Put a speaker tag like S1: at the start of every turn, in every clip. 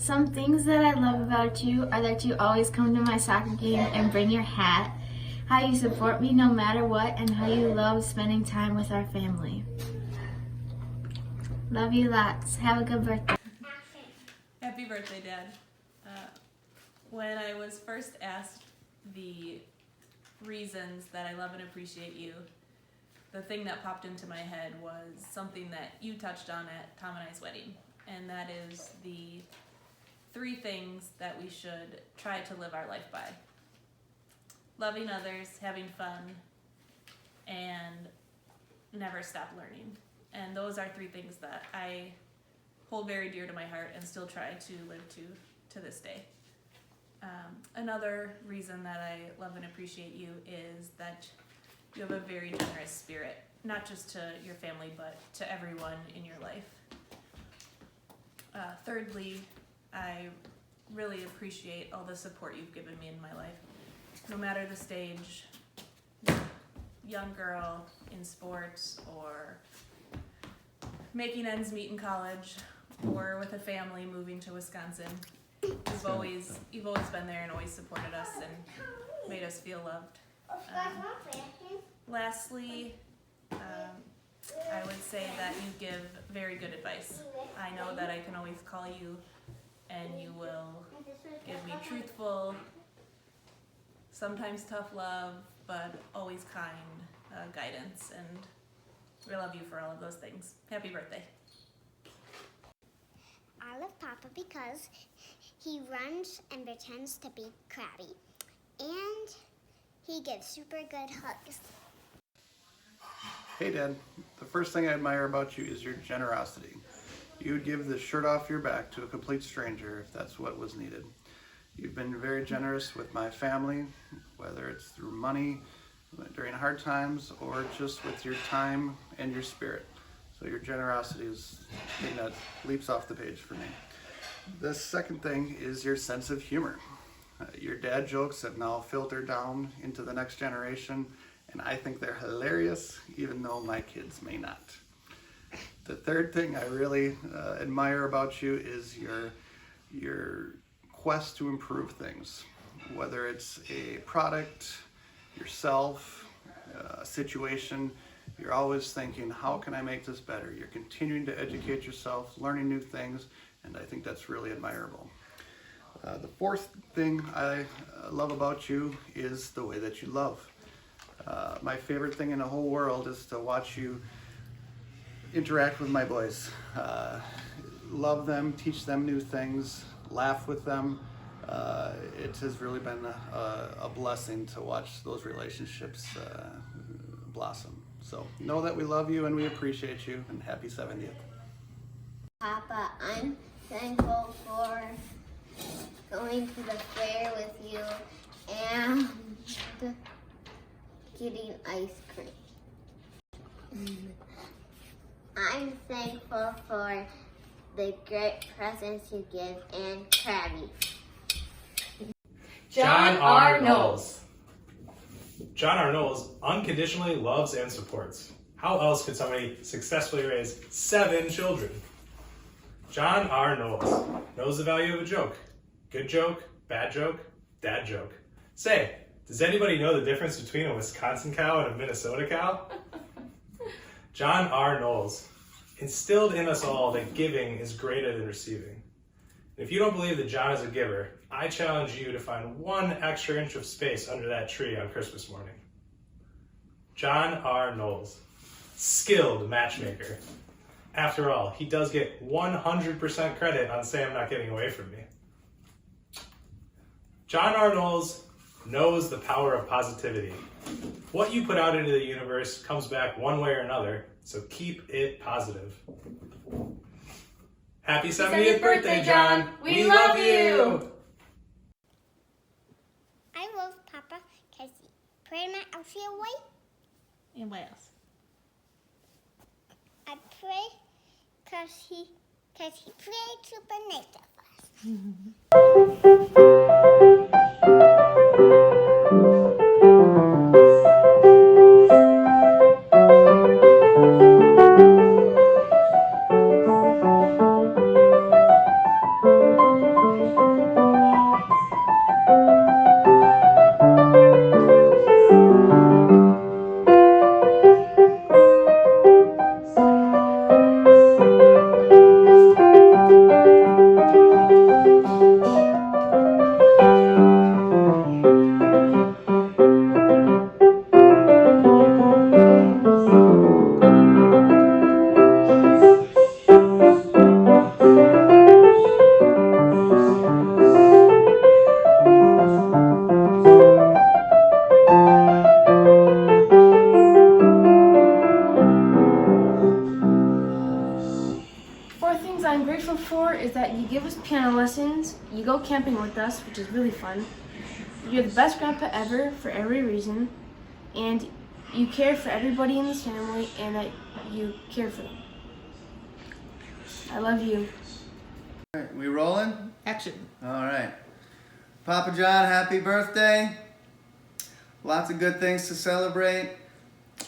S1: Some things that I love about you are that you always come to my soccer game and bring your hat, how you support me no matter what, and how you love spending time with our family. Love you lots. Have a good birthday.
S2: Happy birthday, Dad. When I was first asked the reasons that I love and appreciate you, the thing that popped into my head was something that you touched on at Tom and I's wedding, and that is the 3 things that we should try to live our life by. Loving others, having fun, and never stop learning. And those are 3 things that I hold very dear to my heart and still try to live to this day. Another reason that I love and appreciate you is that you have a very generous spirit, not just to your family, but to everyone in your life. Thirdly, I really appreciate all the support you've given me in my life. No matter the stage, young girl in sports, or making ends meet in college, or with a family moving to Wisconsin, you've always been there and always supported us and made us feel loved. Lastly, I would say that you give very good advice. I know that I can always call you and you will give me truthful, sometimes tough love, but always kind guidance, and we love you for all of those things. Happy birthday.
S3: I love Papa because he runs and pretends to be crabby, and he gives super good hugs.
S4: Hey Dad, the first thing I admire about you is your generosity. You would give the shirt off your back to a complete stranger if that's what was needed. You've been very generous with my family, whether it's through money, during hard times, or just with your time and your spirit. So your generosity is something that leaps off the page for me. The second thing is your sense of humor. Your dad jokes have now filtered down into the next generation, and I think they're hilarious, even though my kids may not. The third thing I really admire about you is your quest to improve things, whether it's a product, yourself, a situation. You're always thinking, how can I make this better? You're continuing to educate yourself, learning new things, and I think that's really admirable. The fourth thing I love about you is the way that you love. My favorite thing in the whole world is to watch you interact with my boys. Love them, teach them new things, laugh with them. It has really been a blessing to watch those relationships blossom. So know that we love you and we appreciate you, and happy 70th.
S3: Papa, I'm thankful for going to the fair with you and getting ice cream. I'm thankful for the great presents you give and Krabby.
S5: John R. Knowles. John R. Knowles unconditionally loves and supports. How else could somebody successfully raise 7 children? John R. Knowles knows the value of a joke. Good joke, bad joke, dad joke. Say, does anybody know the difference between a Wisconsin cow and a Minnesota cow? John R. Knowles instilled in us all that giving is greater than receiving. If you don't believe that John is a giver, I challenge you to find 1 extra inch of space under that tree on Christmas morning. John R. Knowles, skilled matchmaker. After all, he does get 100% credit on Sam not getting away from me. John R. Knowles knows the power of positivity. What you put out into the universe comes back one way or another, so keep it positive. Happy 70th birthday, John! We love you!
S3: I love Papa because he prayed my outfit away.
S2: And what else?
S3: I pray because he prayed super nice of us.
S6: go camping with us, which is really fun. You're the best grandpa ever for every reason, and you care for everybody in this family, and that you care for them. I love you.
S7: All right, we rolling?
S2: Action.
S7: All right. Papa John, happy birthday. Lots of good things to celebrate.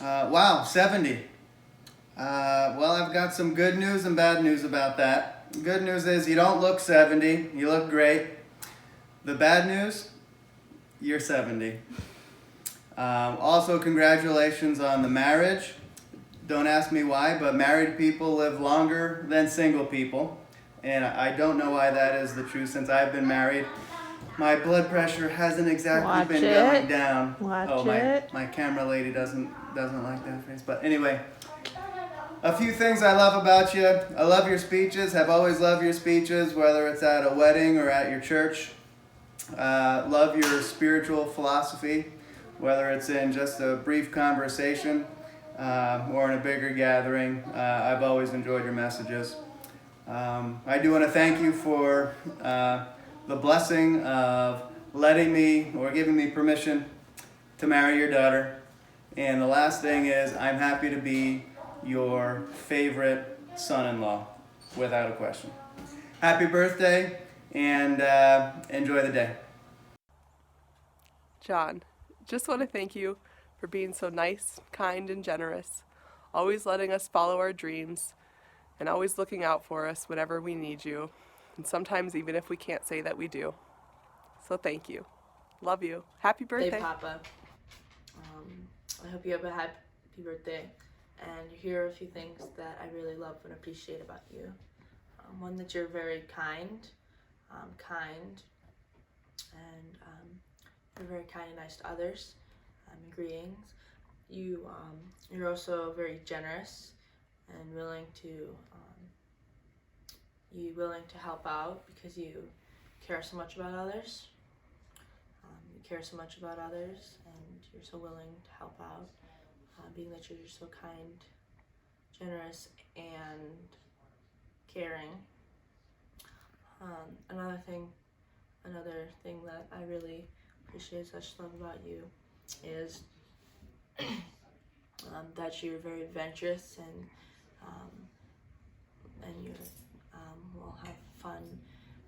S7: Wow, 70. Well, I've got some good news and bad news about that. Good news is you don't look 70. You look great. The bad news, you're 70. Also, congratulations on the marriage. Don't ask me why, but married people live longer than single people. And I don't know why that is the truth since I've been married. My blood pressure hasn't exactly been going down. My camera lady doesn't like that face. But anyway, a few things I love about you. I love your speeches. Have always loved your speeches, whether it's at a wedding or at your church. Love your spiritual philosophy, whether it's in just a brief conversation or in a bigger gathering. I've always enjoyed your messages. I do want to thank you for the blessing of letting me or giving me permission to marry your daughter. And the last thing is I'm happy to be your favorite son-in-law, without a question. Happy birthday and enjoy the day.
S8: John, just want to thank you for being so nice, kind, and generous, always letting us follow our dreams, and always looking out for us whenever we need you, and sometimes even if we can't say that we do. So thank you. Love you. Happy birthday.
S9: Hey, Papa. I hope you have a happy birthday, and here are a few things that I really love and appreciate about you. One, that you're very kind, and you're very kind and nice to others. Greetings. You're also very generous and willing to help out because you care so much about others. You care so much about others, and you're so willing to help out. Being that you're so kind, generous, and caring. Another thing that I really appreciate such love about you is that you're very adventurous and you will have fun.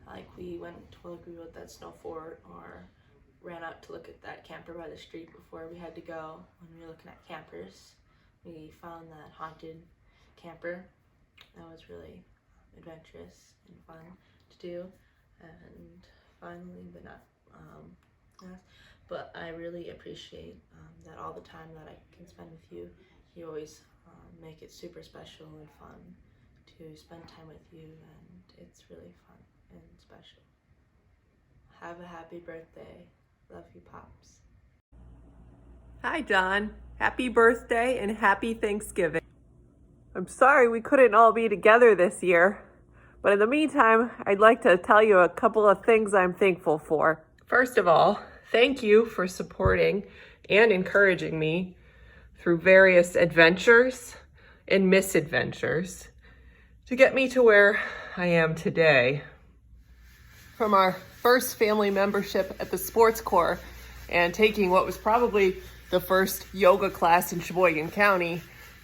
S9: Like we went to that snow fort or ran out to look at that camper by the street before we had to go. When we were looking at campers, we found that haunted camper. That was really adventurous and fun to do. And finally, but I really appreciate that all the time that I can spend with you. You always make it super special and fun to spend time with you, and it's really fun and special. Have a happy birthday. Love you, Pops.
S8: Hi, Don. Happy birthday and happy Thanksgiving. I'm sorry we couldn't all be together this year, but in the meantime, I'd like to tell you a couple of things I'm thankful for. First of all, thank you for supporting and encouraging me through various adventures and misadventures to get me to where I am today. From our first family membership at the sports corps and taking what was probably the first yoga class in Sheboygan County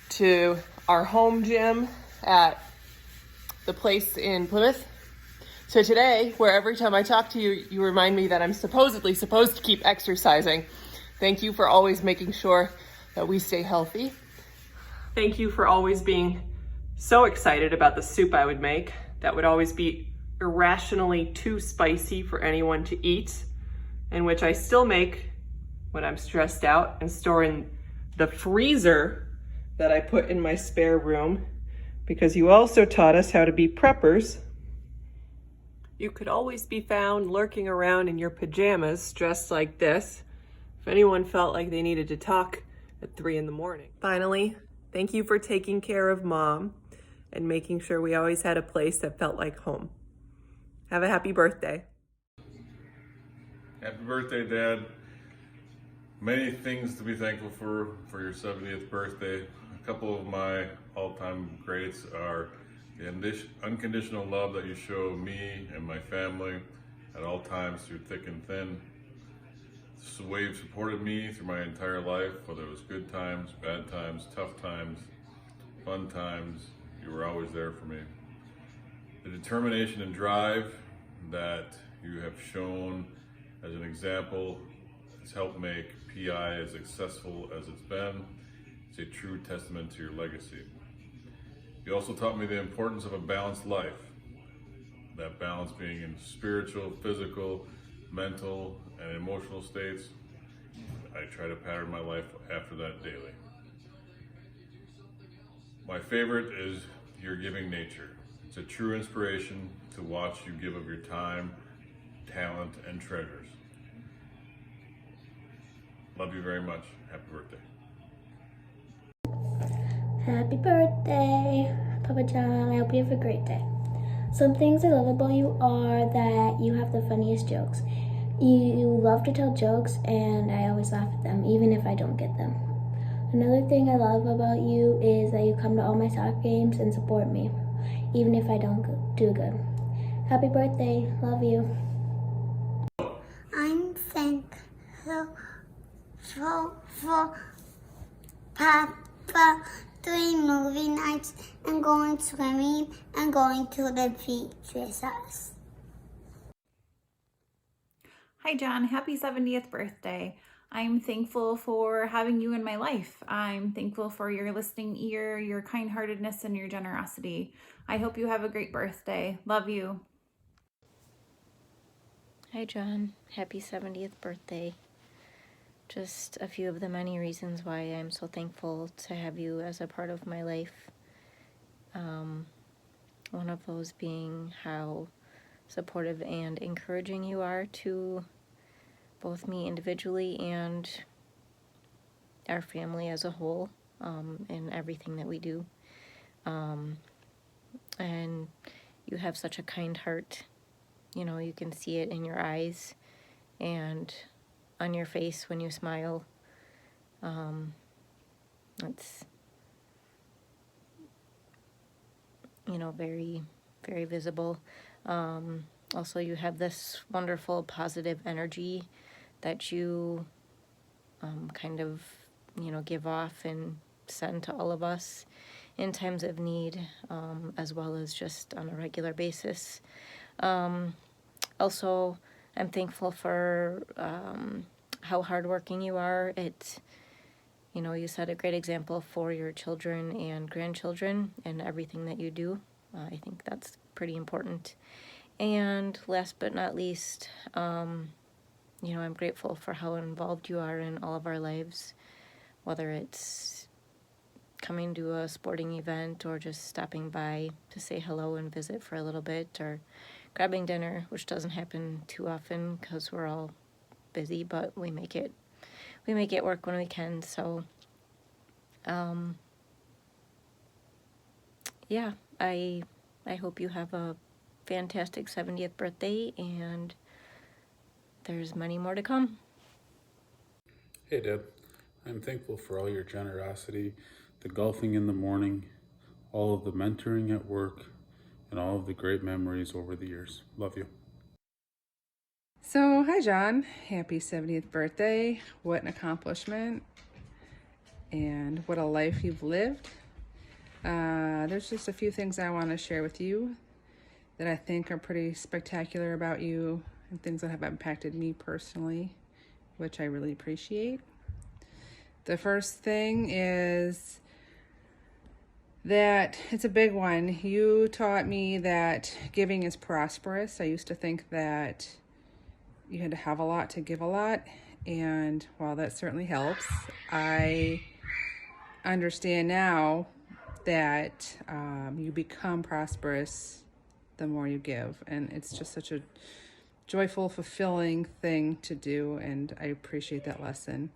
S8: to our home gym at the place in Plymouth. So today, where every time I talk to you, you remind me that I'm supposedly supposed to keep exercising. Thank you for always making sure that we stay healthy. Thank you for always being so excited about the soup I would make that would always be irrationally too spicy for anyone to eat, and which I still make when I'm stressed out and store in the freezer that I put in my spare room, because you also taught us how to be preppers. You could always be found lurking around in your pajamas dressed like this if anyone felt like they needed to talk at 3 a.m. Finally, thank you for taking care of Mom and making sure we always had a place that felt like home. Have a happy birthday.
S10: Happy birthday, Dad. Many things to be thankful for your 70th birthday. A couple of my all-time greats are the unconditional love that you show me and my family, at all times through thick and thin. This is the way you've supported me through my entire life, whether it was good times, bad times, tough times, fun times. You were always there for me. The determination and drive that you have shown as an example has helped make PI as successful as it's been. It's a true testament to your legacy. You also taught me the importance of a balanced life. That balance being in spiritual, physical, mental, and emotional states. I try to pattern my life after that daily. My favorite is your giving nature. It's a true inspiration to watch you give of your time, talent, and treasures. Love you very much. Happy birthday.
S11: Happy birthday, Papa John. I hope you have a great day. Some things I love about you are that you have the funniest jokes. You love to tell jokes, and I always laugh at them, even if I don't get them. Another thing I love about you is that you come to all my soccer games and support me, even if I don't do good. Happy birthday. Love you.
S3: I'm thankful for Papa doing movie nights and going swimming and going to the beach with us.
S12: Hi, John. Happy 70th birthday. I'm thankful for having you in my life. I'm thankful for your listening ear, your kind-heartedness, and your generosity. I hope you have a great birthday. Love you.
S13: Hi, John. Happy 70th birthday. Just a few of the many reasons why I'm so thankful to have you as a part of my life. One of those being how supportive and encouraging you are to both me individually and our family as a whole, in everything that we do. And you have such a kind heart. You know, you can see it in your eyes and on your face when you smile. It's, you know, very, very visible. Also, you have this wonderful positive energy that you kind of, you know, give off and send to all of us in times of need, as well as just on a regular basis. Also, I'm thankful for how hardworking you are. You know, you set a great example for your children and grandchildren and everything that you do. I think that's pretty important. And last but not least, you know, I'm grateful for how involved you are in all of our lives, whether it's coming to a sporting event or just stopping by to say hello and visit for a little bit, or grabbing dinner, which doesn't happen too often because we're all busy, but we make it work when we can. So yeah, I hope you have a fantastic 70th birthday, and there's many more to come.
S14: Hey Deb, I'm thankful for all your generosity, the golfing in the morning, all of the mentoring at work, and all of the great memories over the years. Love you.
S15: So, hi John, happy 70th birthday. What an accomplishment and what a life you've lived. There's just a few things I want to share with you that I think are pretty spectacular about you and things that have impacted me personally, which I really appreciate. The first thing is that it's a big one. You taught me that giving is prosperous. I used to think that you had to have a lot to give a lot, and while that certainly helps, I understand now that you become prosperous the more you give, and it's just such a joyful, fulfilling thing to do, and I appreciate that lesson.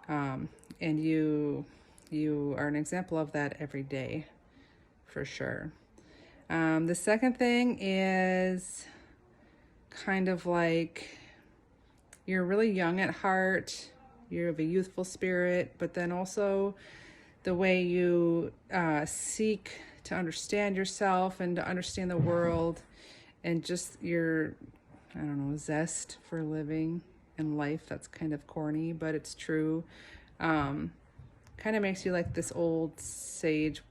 S15: And you are an example of that every day, for sure. The second thing is kind of like you're really young at heart, you have a youthful spirit, but then also the way you seek to understand yourself and to understand the world, and just your I don't know, zest for living and life. That's kind of corny, but it's true. Kind of makes you like this old sage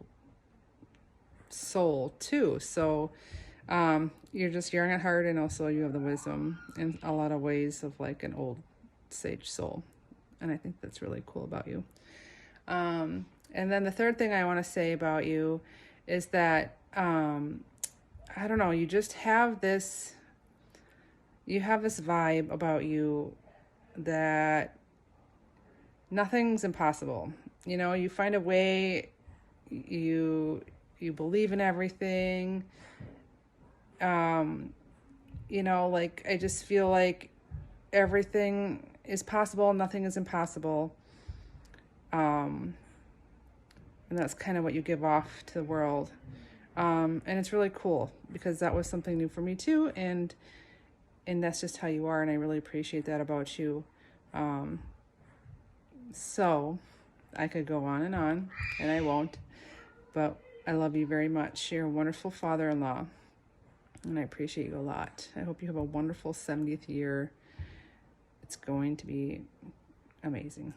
S15: soul too. So you're just young at heart, and also you have the wisdom in a lot of ways of like an old sage soul. And I think that's really cool about you. And then the third thing I want to say about you is that, I don't know, you just have this, vibe about you that nothing's impossible. You know, you find a way, you believe in everything. You know, like, I just feel like everything is possible, nothing is impossible. And that's kind of what you give off to the world. And it's really cool because that was something new for me too. And that's just how you are. And I really appreciate that about you. So I could go on, and I won't, but I love you very much. You're a wonderful father-in-law, and I appreciate you a lot. I hope you have a wonderful 70th year. It's going to be amazing.